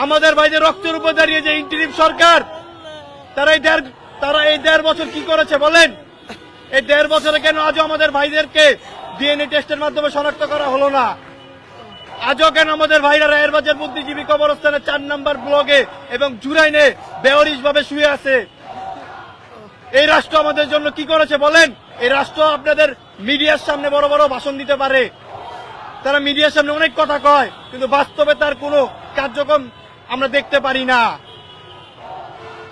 আমাদের ভাইদের রক্তের উপর দাঁড়িয়ে যে ইন্টারিম সরকার, তারা এই দেড় বছর কি করেছে বলেন? এই 1.5 বছরে কেন আজও আমাদের ভাইদেরকে ডিএনএ টেস্টের মাধ্যমে শনাক্ত করা হলো না? আজও কেন আমাদের ভাইরা রায়ের বাজার বুদ্ধিজীবী কবরস্থানে 4 নম্বর ব্লকে এবং জুরাইনে বেওয়ারিশ ভাবে শুয়ে আছে? এই রাষ্ট্র আমাদের জন্য কি করেছে বলেন? এই রাষ্ট্র আপনাদের মিডিয়ার সামনে বড় বড় ভাষণ দিতে পারে, তারা মিডিয়ার সামনে অনেক কথা কয়, কিন্তু বাস্তবে তার কোনো কার্যক্রম আমরা দেখতে পারি না।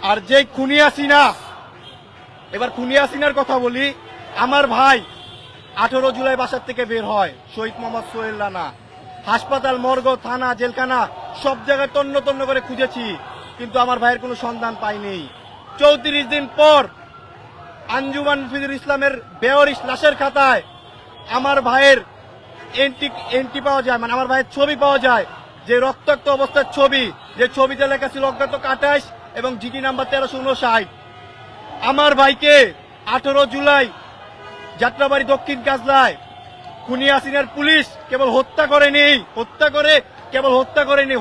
আর যে খুনি হাসিনা, এবার খুনি হাসিনার কথা বলি। আমার ভাই 18 জুলাই বাসার থেকে বের হয়, শহীদ মোহাম্মদ সোহেল রানা। হাসপাতাল, মর্গ, থানা, জেলখানা সব জায়গায় তন্ন তন্ন করে খুঁজেছি, কিন্তু আমার ভাইয়ের কোনো সন্ধান পাইনি। 34 দিন পর আঞ্জুমান ফিজুর ইসলামের বেওয়ারিশ লাশের খাতায় আমার ভাইয়ের এন্ট্রি পাওয়া যায়, মানে আমার ভাইয়ের ছবি পাওয়া যায়, যে রক্তাক্ত অবস্থার ছবি, যে ছবিতে লেখা ছিল অজ্ঞাত 28 এবং জিটি নাম্বার 1359। আমার ভাইকে 18 জুলাই যাত্রাবাড়ি দক্ষিণ কাজলায় খুনি হাসিনার পুলিশ কেবল হত্যা করেনি,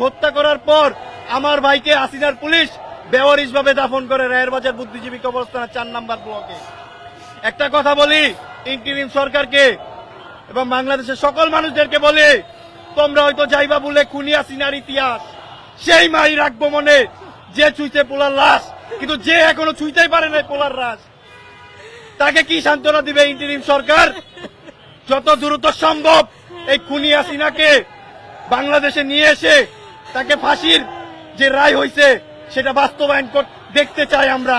হত্যা করার পর আমার ভাইকে হাসিনার পুলিশ বেওয়ারিশ ভাবে দাফন করে রায়ের বাজার বুদ্ধিজীবী কবরস্থানের 4 নম্বর ব্লকে। একটা কথা বলি ইন্টারিম সরকারকে এবং বাংলাদেশের সকল মানুষদেরকে বলে, তোমরা হয়তো যাইবা বলে খুনি হাসিনার ইতিহাস সেই মাই রাখবো মনে, যে ছুঁইতে পোলার লাশ, কিন্তু যে এখনো ছুঁইতেই পারে না পোলার লাশ, তাকে কি সান্ত্বনা দিবে ইন্টারিম সরকার? যত দ্রুত সম্ভব এই খুনি হাসিনাকে বাংলাদেশে নিয়ে এসে তাকে ফাঁসির যে রায় হয়েছে সেটা বাস্তবায়ন দেখতে চাই আমরা।